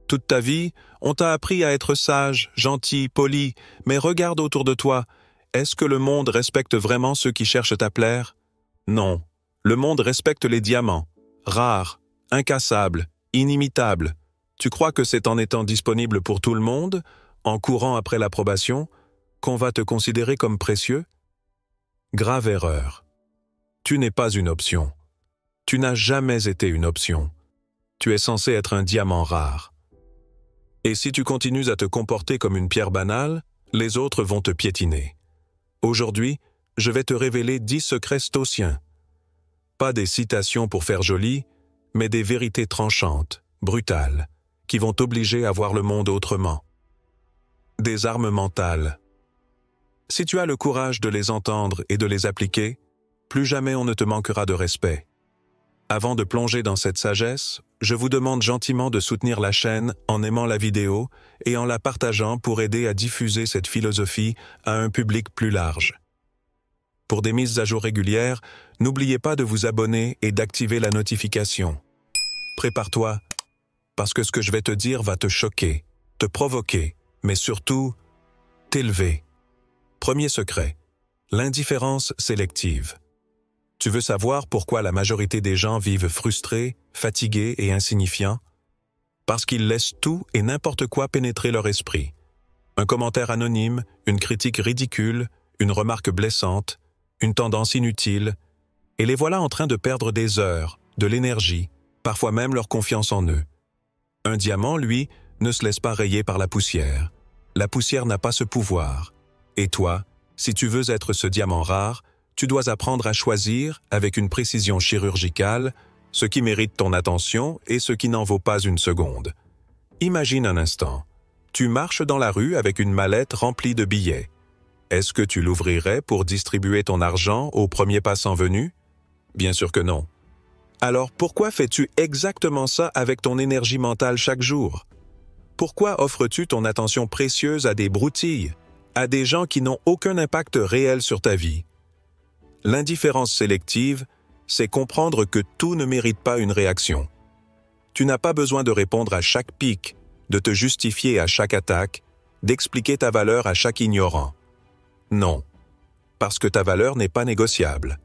Toute ta vie, on t'a appris à être sage, gentil, poli, mais regarde autour de toi. Est-ce que le monde respecte vraiment ceux qui cherchent à plaire? Non. Le monde respecte les diamants, rares, incassables, inimitables. Tu crois que c'est en étant disponible pour tout le monde, en courant après l'approbation, qu'on va te considérer comme précieux? Grave erreur. Tu n'es pas une option. Tu n'as jamais été une option. Tu es censé être un diamant rare. Et si tu continues à te comporter comme une pierre banale, les autres vont te piétiner. Aujourd'hui, je vais te révéler 10 secrets stoïciens. Pas des citations pour faire joli, mais des vérités tranchantes, brutales, qui vont t'obliger à voir le monde autrement. Des armes mentales. Si tu as le courage de les entendre et de les appliquer, plus jamais on ne te manquera de respect. Avant de plonger dans cette sagesse, je vous demande gentiment de soutenir la chaîne en aimant la vidéo et en la partageant pour aider à diffuser cette philosophie à un public plus large. Pour des mises à jour régulières, n'oubliez pas de vous abonner et d'activer la notification. Prépare-toi, parce que ce que je vais te dire va te choquer, te provoquer, mais surtout, t'élever. Premier secret, l'indifférence sélective. Tu veux savoir pourquoi la majorité des gens vivent frustrés, fatigués et insignifiants? Parce qu'ils laissent tout et n'importe quoi pénétrer leur esprit. Un commentaire anonyme, une critique ridicule, une remarque blessante, une tendance inutile, et les voilà en train de perdre des heures, de l'énergie, parfois même leur confiance en eux. Un diamant, lui, ne se laisse pas rayer par la poussière. La poussière n'a pas ce pouvoir. Et toi, si tu veux être ce diamant rare, tu dois apprendre à choisir, avec une précision chirurgicale, ce qui mérite ton attention et ce qui n'en vaut pas une seconde. Imagine un instant. Tu marches dans la rue avec une mallette remplie de billets. Est-ce que tu l'ouvrirais pour distribuer ton argent au premier passant venu? Bien sûr que non. Alors pourquoi fais-tu exactement ça avec ton énergie mentale chaque jour? Pourquoi offres-tu ton attention précieuse à des broutilles, à des gens qui n'ont aucun impact réel sur ta vie? L'indifférence sélective, c'est comprendre que tout ne mérite pas une réaction. Tu n'as pas besoin de répondre à chaque pique, de te justifier à chaque attaque, d'expliquer ta valeur à chaque ignorant. Non, parce que ta valeur n'est pas négociable.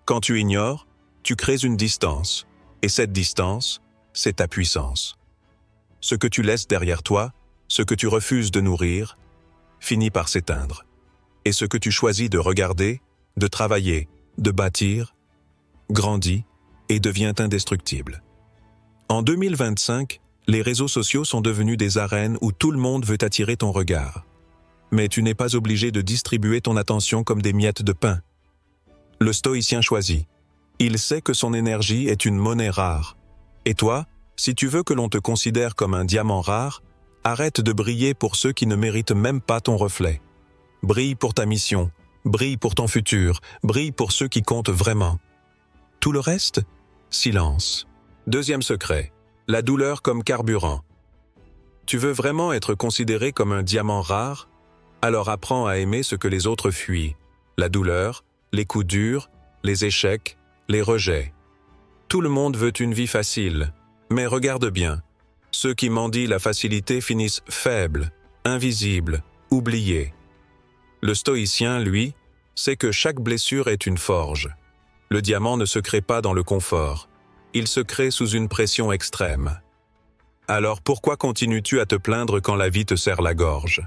Quand tu ignores, tu crées une distance, et cette distance, c'est ta puissance. Ce que tu laisses derrière toi, ce que tu refuses de nourrir, finit par s'éteindre. Et ce que tu choisis de regarder, de travailler, de bâtir, grandit et devient indestructible. En 2025, les réseaux sociaux sont devenus des arènes où tout le monde veut attirer ton regard. Mais tu n'es pas obligé de distribuer ton attention comme des miettes de pain. Le stoïcien choisit. Il sait que son énergie est une monnaie rare. Et toi, si tu veux que l'on te considère comme un diamant rare, arrête de briller pour ceux qui ne méritent même pas ton reflet. Brille pour ta mission. Brille pour ton futur, brille pour ceux qui comptent vraiment. Tout le reste, silence. Deuxième secret, la douleur comme carburant. Tu veux vraiment être considéré comme un diamant rare? Alors apprends à aimer ce que les autres fuient. La douleur, les coups durs, les échecs, les rejets. Tout le monde veut une vie facile, mais regarde bien. Ceux qui mendient la facilité finissent faibles, invisibles, oubliés. Le stoïcien, lui, sait que chaque blessure est une forge. Le diamant ne se crée pas dans le confort. Il se crée sous une pression extrême. Alors pourquoi continues-tu à te plaindre quand la vie te serre la gorge?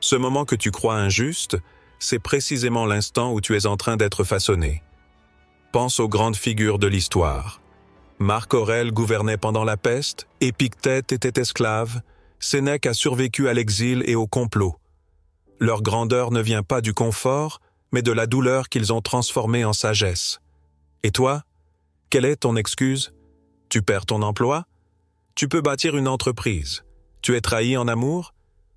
Ce moment que tu crois injuste, c'est précisément l'instant où tu es en train d'être façonné. Pense aux grandes figures de l'histoire. Marc Aurèle gouvernait pendant la peste, Épictète était esclave, Sénèque a survécu à l'exil et au complot. Leur grandeur ne vient pas du confort, mais de la douleur qu'ils ont transformée en sagesse. Et toi, quelle est ton excuse? Tu perds ton emploi? Tu peux bâtir une entreprise. Tu es trahi en amour?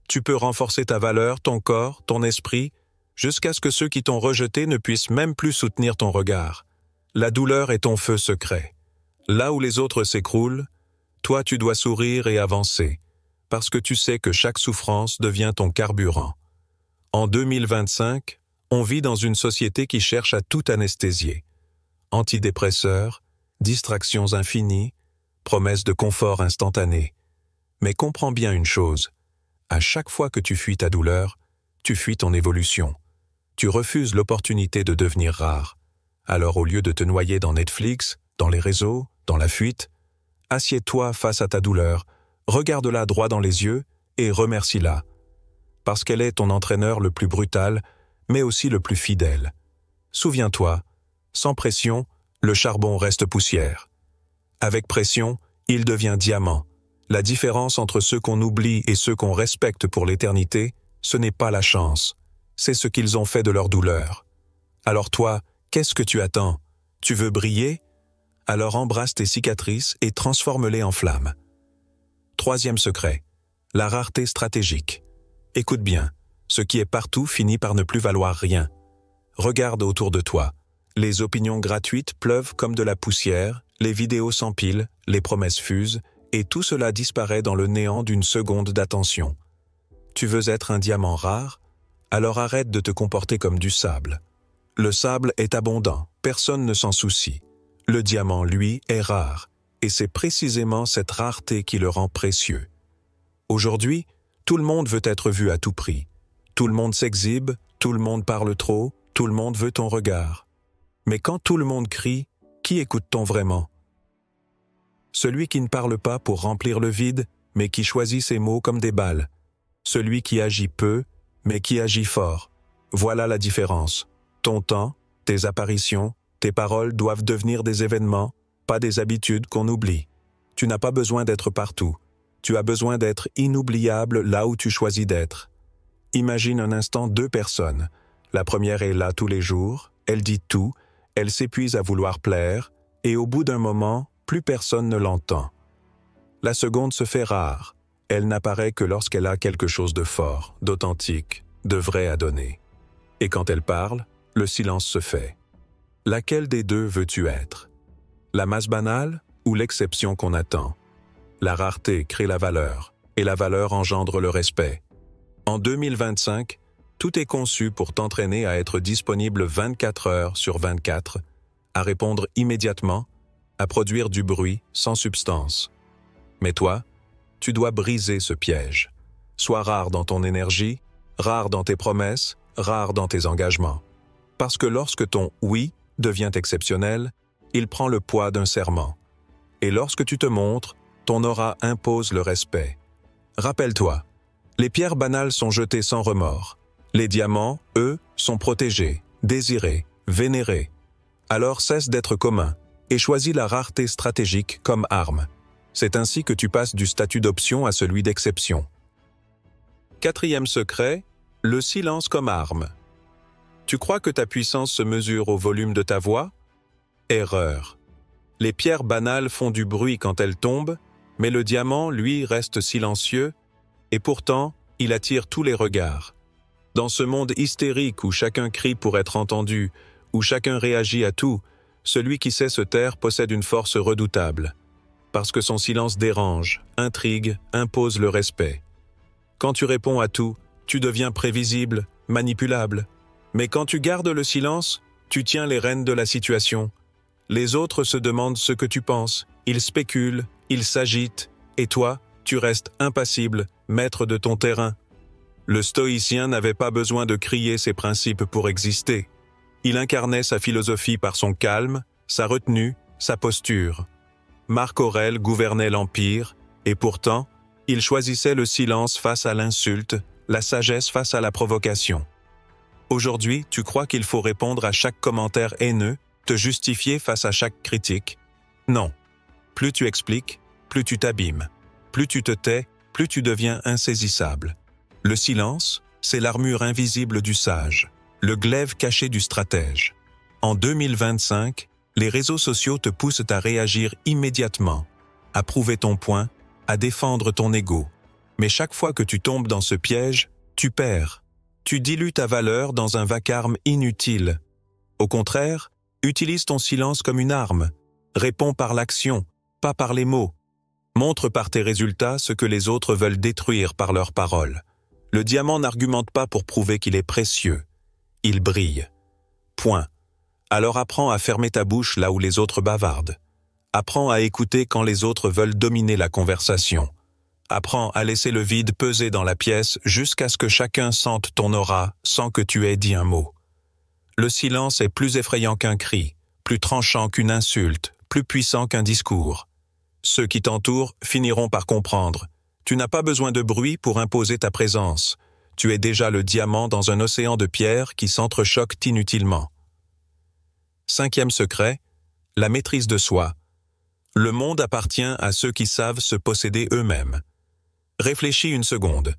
Tu peux renforcer ta valeur, ton corps, ton esprit, jusqu'à ce que ceux qui t'ont rejeté ne puissent même plus soutenir ton regard. La douleur est ton feu secret. Là où les autres s'écroulent, toi tu dois sourire et avancer, parce que tu sais que chaque souffrance devient ton carburant. En 2025, on vit dans une société qui cherche à tout anesthésier. Antidépresseurs, distractions infinies, promesses de confort instantané. Mais comprends bien une chose. À chaque fois que tu fuis ta douleur, tu fuis ton évolution. Tu refuses l'opportunité de devenir rare. Alors au lieu de te noyer dans Netflix, dans les réseaux, dans la fuite, assieds-toi face à ta douleur, regarde-la droit dans les yeux et remercie-la. Parce qu'elle est ton entraîneur le plus brutal, mais aussi le plus fidèle. Souviens-toi, sans pression, le charbon reste poussière. Avec pression, il devient diamant. La différence entre ceux qu'on oublie et ceux qu'on respecte pour l'éternité, ce n'est pas la chance, c'est ce qu'ils ont fait de leur douleur. Alors toi, qu'est-ce que tu attends? Tu veux briller? Alors embrasse tes cicatrices et transforme-les en flammes. Troisième secret, la rareté stratégique. Écoute bien, ce qui est partout finit par ne plus valoir rien. Regarde autour de toi. Les opinions gratuites pleuvent comme de la poussière, les vidéos s'empilent, les promesses fusent, et tout cela disparaît dans le néant d'une seconde d'attention. Tu veux être un diamant rare? Alors arrête de te comporter comme du sable. Le sable est abondant, personne ne s'en soucie. Le diamant, lui, est rare, et c'est précisément cette rareté qui le rend précieux. Aujourd'hui, tout le monde veut être vu à tout prix. Tout le monde s'exhibe, tout le monde parle trop, tout le monde veut ton regard. Mais quand tout le monde crie, qui écoute-t-on vraiment? Celui qui ne parle pas pour remplir le vide, mais qui choisit ses mots comme des balles. Celui qui agit peu, mais qui agit fort. Voilà la différence. Ton temps, tes apparitions, tes paroles doivent devenir des événements, pas des habitudes qu'on oublie. Tu n'as pas besoin d'être partout. Tu as besoin d'être inoubliable là où tu choisis d'être. Imagine un instant deux personnes. La première est là tous les jours, elle dit tout, elle s'épuise à vouloir plaire, et au bout d'un moment, plus personne ne l'entend. La seconde se fait rare. Elle n'apparaît que lorsqu'elle a quelque chose de fort, d'authentique, de vrai à donner. Et quand elle parle, le silence se fait. Laquelle des deux veux-tu être? La masse banale ou l'exception qu'on attend? La rareté crée la valeur, et la valeur engendre le respect. En 2025, tout est conçu pour t'entraîner à être disponible 24 heures sur 24, à répondre immédiatement, à produire du bruit sans substance. Mais toi, tu dois briser ce piège. Sois rare dans ton énergie, rare dans tes promesses, rare dans tes engagements. Parce que lorsque ton « oui » devient exceptionnel, il prend le poids d'un serment. Et lorsque tu te montres, ton aura impose le respect. Rappelle-toi, les pierres banales sont jetées sans remords. Les diamants, eux, sont protégés, désirés, vénérés. Alors cesse d'être commun et choisis la rareté stratégique comme arme. C'est ainsi que tu passes du statut d'option à celui d'exception. Quatrième secret, le silence comme arme. Tu crois que ta puissance se mesure au volume de ta voix? Erreur. Les pierres banales font du bruit quand elles tombent, mais le diamant, lui, reste silencieux, et pourtant, il attire tous les regards. Dans ce monde hystérique où chacun crie pour être entendu, où chacun réagit à tout, celui qui sait se taire possède une force redoutable. Parce que son silence dérange, intrigue, impose le respect. Quand tu réponds à tout, tu deviens prévisible, manipulable. Mais quand tu gardes le silence, tu tiens les rênes de la situation. Les autres se demandent ce que tu penses, ils spéculent, ils s'agitent, et toi, tu restes impassible, maître de ton terrain. Le stoïcien n'avait pas besoin de crier ses principes pour exister. Il incarnait sa philosophie par son calme, sa retenue, sa posture. Marc Aurèle gouvernait l'Empire, et pourtant, il choisissait le silence face à l'insulte, la sagesse face à la provocation. Aujourd'hui, tu crois qu'il faut répondre à chaque commentaire haineux, te justifier face à chaque critique? Non. Plus tu expliques, plus tu t'abîmes. Plus tu te tais, plus tu deviens insaisissable. Le silence, c'est l'armure invisible du sage, le glaive caché du stratège. En 2025, les réseaux sociaux te poussent à réagir immédiatement, à prouver ton point, à défendre ton ego. Mais chaque fois que tu tombes dans ce piège, tu perds. Tu dilues ta valeur dans un vacarme inutile. Au contraire, utilise ton silence comme une arme. Réponds par l'action, pas par les mots. Montre par tes résultats ce que les autres veulent détruire par leurs paroles. Le diamant n'argumente pas pour prouver qu'il est précieux. Il brille. Point. Alors apprends à fermer ta bouche là où les autres bavardent. Apprends à écouter quand les autres veulent dominer la conversation. Apprends à laisser le vide peser dans la pièce jusqu'à ce que chacun sente ton aura sans que tu aies dit un mot. Le silence est plus effrayant qu'un cri, plus tranchant qu'une insulte, plus puissant qu'un discours. Ceux qui t'entourent finiront par comprendre. Tu n'as pas besoin de bruit pour imposer ta présence. Tu es déjà le diamant dans un océan de pierres qui s'entrechoquent inutilement. 5e secret, la maîtrise de soi. Le monde appartient à ceux qui savent se posséder eux-mêmes. Réfléchis une seconde.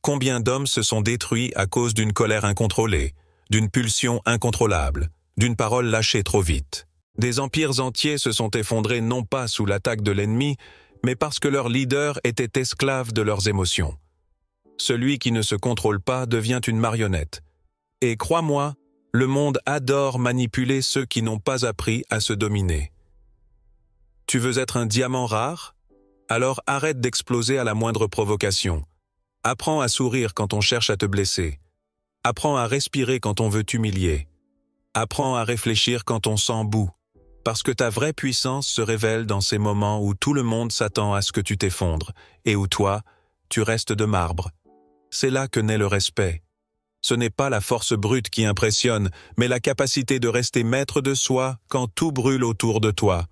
Combien d'hommes se sont détruits à cause d'une colère incontrôlée, d'une pulsion incontrôlable, d'une parole lâchée trop vite? Des empires entiers se sont effondrés non pas sous l'attaque de l'ennemi, mais parce que leurs leaders étaient esclaves de leurs émotions. Celui qui ne se contrôle pas devient une marionnette. Et crois-moi, le monde adore manipuler ceux qui n'ont pas appris à se dominer. Tu veux être un diamant rare? Alors arrête d'exploser à la moindre provocation. Apprends à sourire quand on cherche à te blesser. Apprends à respirer quand on veut t'humilier. Apprends à réfléchir quand on sent bout. Parce que ta vraie puissance se révèle dans ces moments où tout le monde s'attend à ce que tu t'effondres et où toi, tu restes de marbre. C'est là que naît le respect. Ce n'est pas la force brute qui impressionne, mais la capacité de rester maître de soi quand tout brûle autour de toi.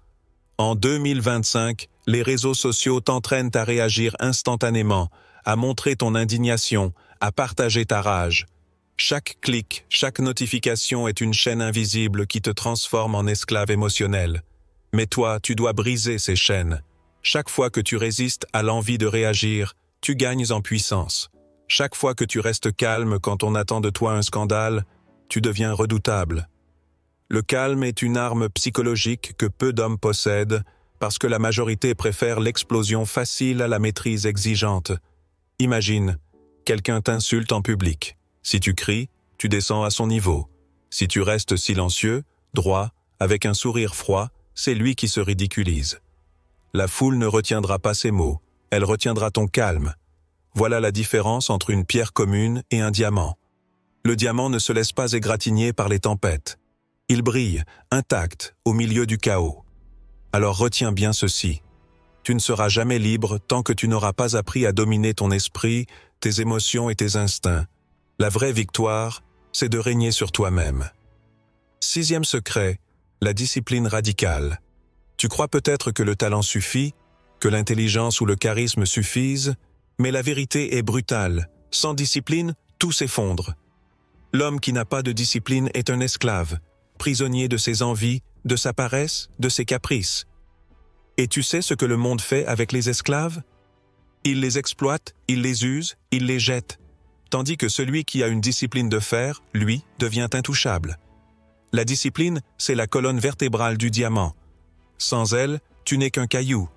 En 2025, les réseaux sociaux t'entraînent à réagir instantanément, à montrer ton indignation, à partager ta rage. Chaque clic, chaque notification est une chaîne invisible qui te transforme en esclave émotionnel. Mais toi, tu dois briser ces chaînes. Chaque fois que tu résistes à l'envie de réagir, tu gagnes en puissance. Chaque fois que tu restes calme quand on attend de toi un scandale, tu deviens redoutable. Le calme est une arme psychologique que peu d'hommes possèdent parce que la majorité préfère l'explosion facile à la maîtrise exigeante. Imagine, quelqu'un t'insulte en public. Si tu cries, tu descends à son niveau. Si tu restes silencieux, droit, avec un sourire froid, c'est lui qui se ridiculise. La foule ne retiendra pas ces mots, elle retiendra ton calme. Voilà la différence entre une pierre commune et un diamant. Le diamant ne se laisse pas égratigner par les tempêtes. Il brille, intact, au milieu du chaos. Alors retiens bien ceci. Tu ne seras jamais libre tant que tu n'auras pas appris à dominer ton esprit, tes émotions et tes instincts. La vraie victoire, c'est de régner sur toi-même. 6e secret, la discipline radicale. Tu crois peut-être que le talent suffit, que l'intelligence ou le charisme suffisent, mais la vérité est brutale. Sans discipline, tout s'effondre. L'homme qui n'a pas de discipline est un esclave, prisonnier de ses envies, de sa paresse, de ses caprices. Et tu sais ce que le monde fait avec les esclaves? Il les exploite, il les use, il les jette. Tandis que celui qui a une discipline de fer, lui, devient intouchable. La discipline, c'est la colonne vertébrale du diamant. Sans elle, tu n'es qu'un caillou.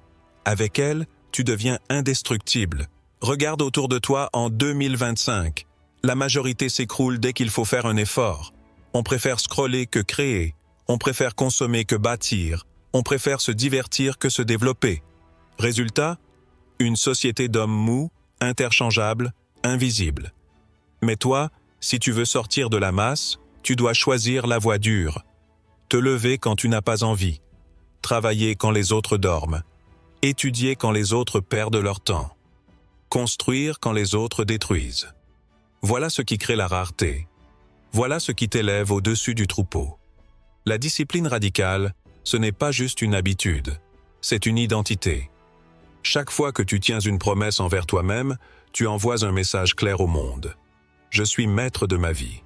Avec elle, tu deviens indestructible. Regarde autour de toi en 2025. La majorité s'écroule dès qu'il faut faire un effort. On préfère scroller que créer. On préfère consommer que bâtir. On préfère se divertir que se développer. Résultat, une société d'hommes mous, interchangeables, invisibles. Mais toi, si tu veux sortir de la masse, tu dois choisir la voie dure. Te lever quand tu n'as pas envie. Travailler quand les autres dorment. Étudier quand les autres perdent leur temps. Construire quand les autres détruisent. Voilà ce qui crée la rareté. Voilà ce qui t'élève au-dessus du troupeau. La discipline radicale, ce n'est pas juste une habitude, c'est une identité. Chaque fois que tu tiens une promesse envers toi-même, tu envoies un message clair au monde. Je suis maître de ma vie.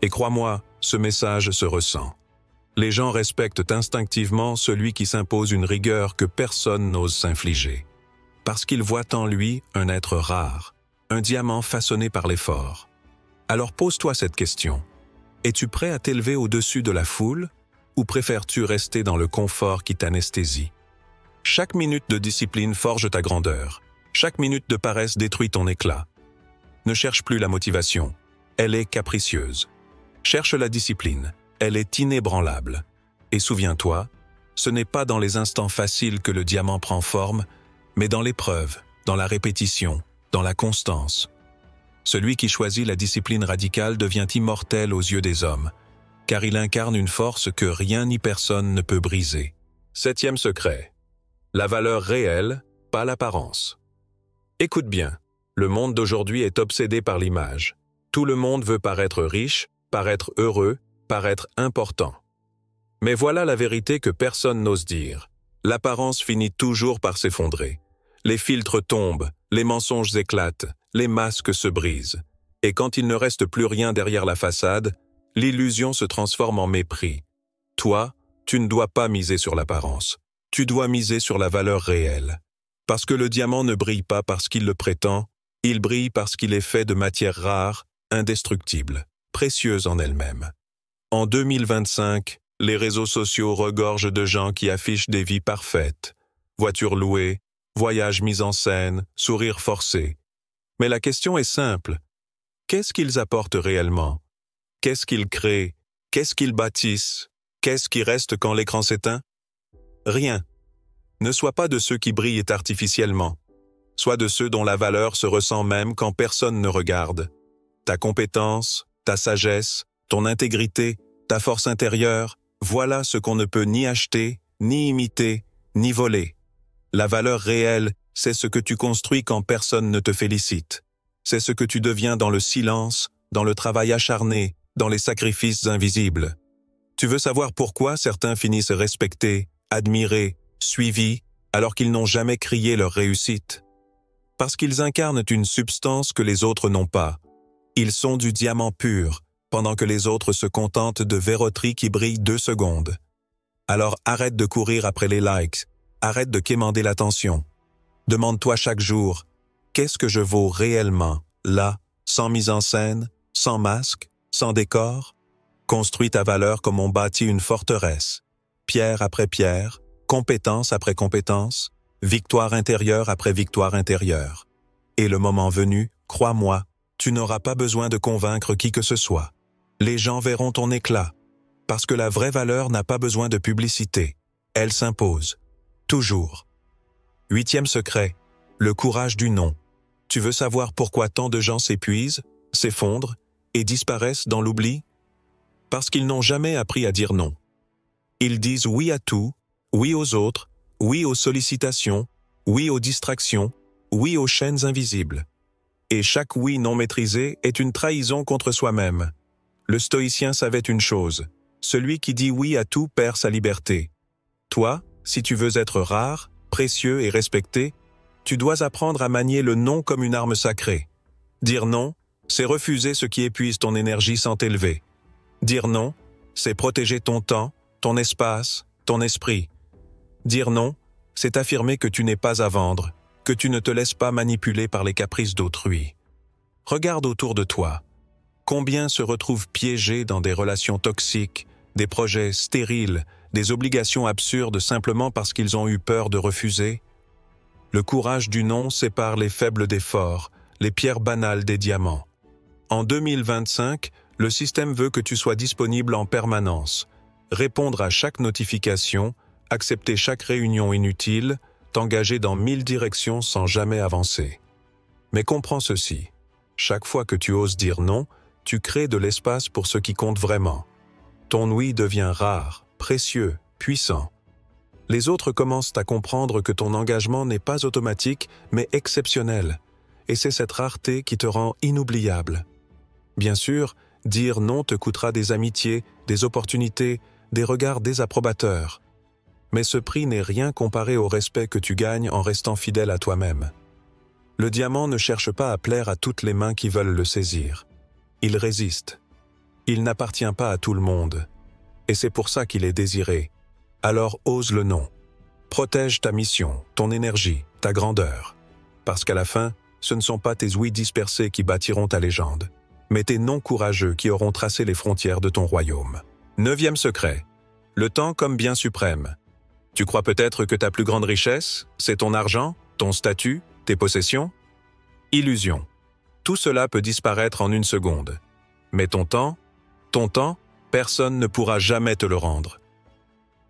Et crois-moi, ce message se ressent. Les gens respectent instinctivement celui qui s'impose une rigueur que personne n'ose s'infliger. Parce qu'ils voient en lui un être rare, un diamant façonné par l'effort. Alors pose-toi cette question. Es-tu prêt à t'élever au-dessus de la foule, ou préfères-tu rester dans le confort qui t'anesthésie? Chaque minute de discipline forge ta grandeur. Chaque minute de paresse détruit ton éclat. Ne cherche plus la motivation. Elle est capricieuse. Cherche la discipline. Elle est inébranlable. Et souviens-toi, ce n'est pas dans les instants faciles que le diamant prend forme, mais dans l'épreuve, dans la répétition, dans la constance. Celui qui choisit la discipline radicale devient immortel aux yeux des hommes, car il incarne une force que rien ni personne ne peut briser. 7e secret. La valeur réelle, pas l'apparence. Écoute bien, le monde d'aujourd'hui est obsédé par l'image. Tout le monde veut paraître riche, paraître heureux, paraître important. Mais voilà la vérité que personne n'ose dire. L'apparence finit toujours par s'effondrer. Les filtres tombent, les mensonges éclatent, les masques se brisent. Et quand il ne reste plus rien derrière la façade, l'illusion se transforme en mépris. Toi, tu ne dois pas miser sur l'apparence. Tu dois miser sur la valeur réelle. Parce que le diamant ne brille pas parce qu'il le prétend, il brille parce qu'il est fait de matière rare, indestructible, précieuse en elle-même. En 2025, les réseaux sociaux regorgent de gens qui affichent des vies parfaites. Voitures louées, voyages mis en scène, sourires forcés. Mais la question est simple. Qu'est-ce qu'ils apportent réellement? Qu'est-ce qu'ils créent? Qu'est-ce qu'ils bâtissent? Qu'est-ce qui reste quand l'écran s'éteint? Rien. Ne sois pas de ceux qui brillent artificiellement. Sois de ceux dont la valeur se ressent même quand personne ne regarde. Ta compétence, ta sagesse, ton intégrité, ta force intérieure, voilà ce qu'on ne peut ni acheter, ni imiter, ni voler. La valeur réelle, c'est ce que tu construis quand personne ne te félicite. C'est ce que tu deviens dans le silence, dans le travail acharné, dans les sacrifices invisibles. Tu veux savoir pourquoi certains finissent respectés, admirés, suivis, alors qu'ils n'ont jamais crié leur réussite? Parce qu'ils incarnent une substance que les autres n'ont pas. Ils sont du diamant pur, pendant que les autres se contentent de verroteries qui brillent 2 secondes. Alors arrête de courir après les likes, arrête de quémander l'attention. Demande-toi chaque jour, qu'est-ce que je vaux réellement, là, sans mise en scène, sans masque, sans décor? Construis ta valeur comme on bâtit une forteresse, pierre après pierre, compétence après compétence, victoire intérieure après victoire intérieure. Et le moment venu, crois-moi, tu n'auras pas besoin de convaincre qui que ce soit. Les gens verront ton éclat, parce que la vraie valeur n'a pas besoin de publicité. Elle s'impose. Toujours. 8e secret, le courage du non. Tu veux savoir pourquoi tant de gens s'épuisent, s'effondrent et disparaissent dans l'oubli? Parce qu'ils n'ont jamais appris à dire non. Ils disent oui à tout, oui aux autres, oui aux sollicitations, oui aux distractions, oui aux chaînes invisibles. Et chaque oui non maîtrisé est une trahison contre soi-même. Le stoïcien savait une chose, celui qui dit oui à tout perd sa liberté. Toi, si tu veux être rare, précieux et respecté, tu dois apprendre à manier le non comme une arme sacrée. Dire non, c'est refuser ce qui épuise ton énergie sans t'élever. Dire non, c'est protéger ton temps, ton espace, ton esprit. Dire non, c'est affirmer que tu n'es pas à vendre, que tu ne te laisses pas manipuler par les caprices d'autrui. Regarde autour de toi. Combien se retrouvent piégés dans des relations toxiques, des projets stériles, des obligations absurdes simplement parce qu'ils ont eu peur de refuser? Le courage du non sépare les faibles des forts, les pierres banales des diamants. En 2025, le système veut que tu sois disponible en permanence, répondre à chaque notification, accepter chaque réunion inutile, t'engager dans 1000 directions sans jamais avancer. Mais comprends ceci, chaque fois que tu oses dire non, tu crées de l'espace pour ce qui compte vraiment. Ton oui devient rare, précieux, puissant. Les autres commencent à comprendre que ton engagement n'est pas automatique, mais exceptionnel. Et c'est cette rareté qui te rend inoubliable. Bien sûr, dire non te coûtera des amitiés, des opportunités, des regards désapprobateurs. Mais ce prix n'est rien comparé au respect que tu gagnes en restant fidèle à toi-même. Le diamant ne cherche pas à plaire à toutes les mains qui veulent le saisir. Il résiste. Il n'appartient pas à tout le monde. Et c'est pour ça qu'il est désiré. Alors ose le non. Protège ta mission, ton énergie, ta grandeur. Parce qu'à la fin, ce ne sont pas tes ouïes dispersées qui bâtiront ta légende, mais tes non courageux qui auront tracé les frontières de ton royaume. 9e secret. Le temps comme bien suprême. Tu crois peut-être que ta plus grande richesse, c'est ton argent, ton statut, tes possessions? Illusion. Tout cela peut disparaître en 1 seconde. Mais ton temps, personne ne pourra jamais te le rendre.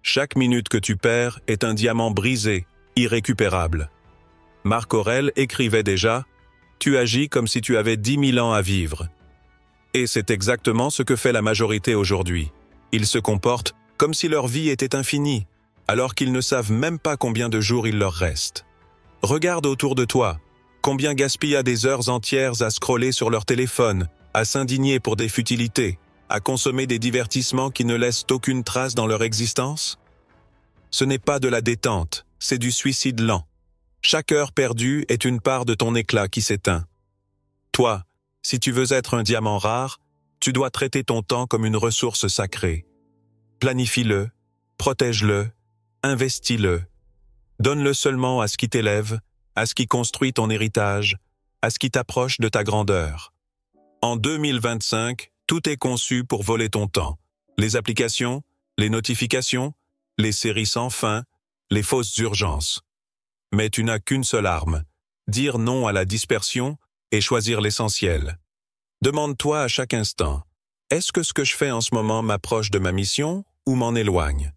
Chaque minute que tu perds est un diamant brisé, irrécupérable. Marc Aurèle écrivait déjà « Tu agis comme si tu avais 10 000 ans à vivre ». Et c'est exactement ce que fait la majorité aujourd'hui. Ils se comportent comme si leur vie était infinie, alors qu'ils ne savent même pas combien de jours il leur reste. Regarde autour de toi. Combien gaspillent des heures entières à scroller sur leur téléphone, à s'indigner pour des futilités, à consommer des divertissements qui ne laissent aucune trace dans leur existence? Ce n'est pas de la détente, c'est du suicide lent. Chaque heure perdue est une part de ton éclat qui s'éteint. Toi, si tu veux être un diamant rare, tu dois traiter ton temps comme une ressource sacrée. Planifie-le, protège-le, investis-le. Donne-le seulement à ce qui t'élève, à ce qui construit ton héritage, à ce qui t'approche de ta grandeur. En 2025, tout est conçu pour voler ton temps. Les applications, les notifications, les séries sans fin, les fausses urgences. Mais tu n'as qu'une seule arme, dire non à la dispersion et choisir l'essentiel. Demande-toi à chaque instant, est-ce que ce que je fais en ce moment m'approche de ma mission ou m'en éloigne?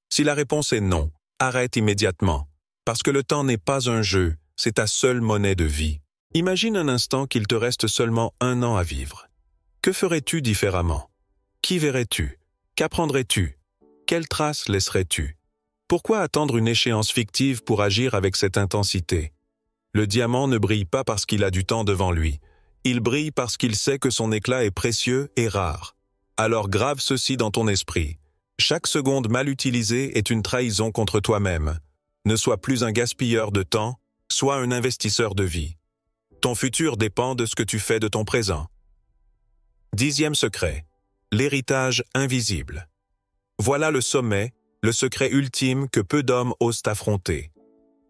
Si la réponse est non, arrête immédiatement, parce que le temps n'est pas un jeu, c'est ta seule monnaie de vie. Imagine un instant qu'il te reste seulement 1 an à vivre. Que ferais-tu différemment? Qui verrais-tu? Qu'apprendrais-tu? Quelles traces laisserais-tu? Pourquoi attendre une échéance fictive pour agir avec cette intensité? Le diamant ne brille pas parce qu'il a du temps devant lui. Il brille parce qu'il sait que son éclat est précieux et rare. Alors grave ceci dans ton esprit. Chaque seconde mal utilisée est une trahison contre toi-même. Ne sois plus un gaspilleur de temps, sois un investisseur de vie. Ton futur dépend de ce que tu fais de ton présent. 10e secret. L'héritage invisible. Voilà le sommet, le secret ultime que peu d'hommes osent affronter.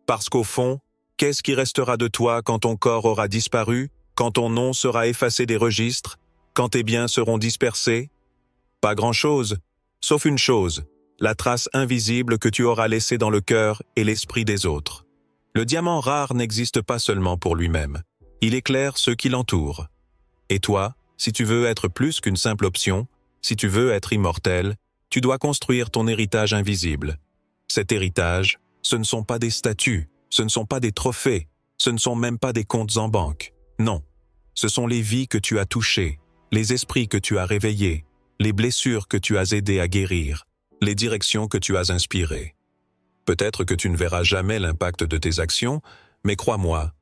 Parce qu'au fond, qu'est-ce qui restera de toi quand ton corps aura disparu, quand ton nom sera effacé des registres, quand tes biens seront dispersés? Pas grand-chose, sauf une chose, la trace invisible que tu auras laissée dans le cœur et l'esprit des autres. Le diamant rare n'existe pas seulement pour lui-même, il éclaire ceux qui l'entourent. Et toi, si tu veux être plus qu'une simple option, si tu veux être immortel, tu dois construire ton héritage invisible. Cet héritage, ce ne sont pas des statues, ce ne sont pas des trophées, ce ne sont même pas des comptes en banque. Non, ce sont les vies que tu as touchées, les esprits que tu as réveillés, les blessures que tu as aidé à guérir, les directions que tu as inspirées. Peut-être que tu ne verras jamais l'impact de tes actions, mais crois-moi,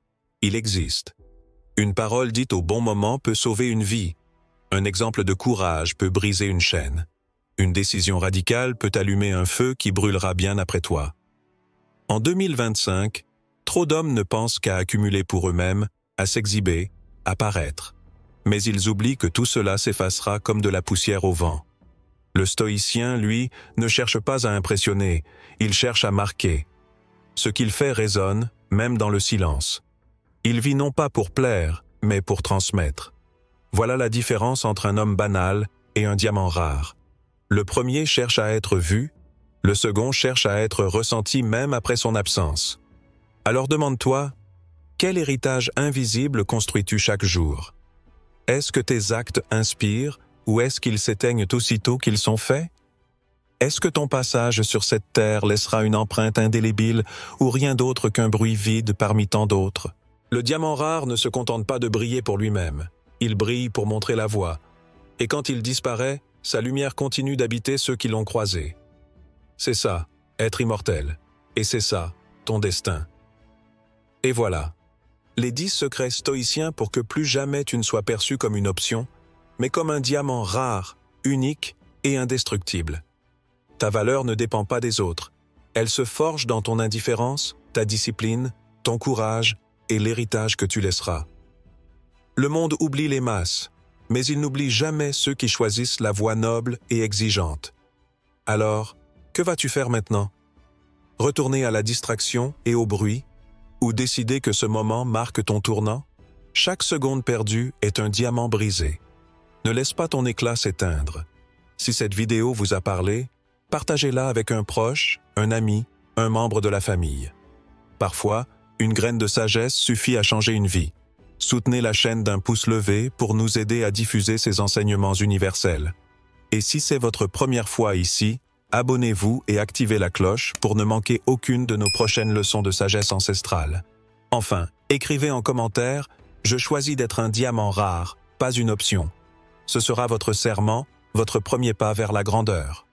il existe. Une parole dite au bon moment peut sauver une vie. Un exemple de courage peut briser une chaîne. Une décision radicale peut allumer un feu qui brûlera bien après toi. En 2025, trop d'hommes ne pensent qu'à accumuler pour eux-mêmes, à s'exhiber, à paraître. Mais ils oublient que tout cela s'effacera comme de la poussière au vent. Le stoïcien, lui, ne cherche pas à impressionner, il cherche à marquer. Ce qu'il fait résonne, même dans le silence. Il vit non pas pour plaire, mais pour transmettre. Voilà la différence entre un homme banal et un diamant rare. Le premier cherche à être vu, le second cherche à être ressenti même après son absence. Alors demande-toi, quel héritage invisible construis-tu chaque jour? Est-ce que tes actes inspirent ou est-ce qu'ils s'éteignent aussitôt qu'ils sont faits? Est-ce que ton passage sur cette terre laissera une empreinte indélébile ou rien d'autre qu'un bruit vide parmi tant d'autres? Le diamant rare ne se contente pas de briller pour lui-même. Il brille pour montrer la voie. Et quand il disparaît, sa lumière continue d'habiter ceux qui l'ont croisé. C'est ça, être immortel. Et c'est ça, ton destin. Et voilà, les 10 secrets stoïciens pour que plus jamais tu ne sois perçu comme une option, mais comme un diamant rare, unique et indestructible. Ta valeur ne dépend pas des autres. Elle se forge dans ton indifférence, ta discipline, ton courage et l'héritage que tu laisseras. Le monde oublie les masses, mais il n'oublie jamais ceux qui choisissent la voie noble et exigeante. Alors, que vas-tu faire maintenant? Retourner à la distraction et au bruit? Ou décider que ce moment marque ton tournant? Chaque seconde perdue est un diamant brisé. Ne laisse pas ton éclat s'éteindre. Si cette vidéo vous a parlé, partagez-la avec un proche, un ami, un membre de la famille. Parfois, une graine de sagesse suffit à changer une vie. Soutenez la chaîne d'un pouce levé pour nous aider à diffuser ces enseignements universels. Et si c'est votre première fois ici, abonnez-vous et activez la cloche pour ne manquer aucune de nos prochaines leçons de sagesse ancestrale. Enfin, écrivez en commentaire « Je choisis d'être un diamant rare, pas une option ». Ce sera votre serment, votre premier pas vers la grandeur.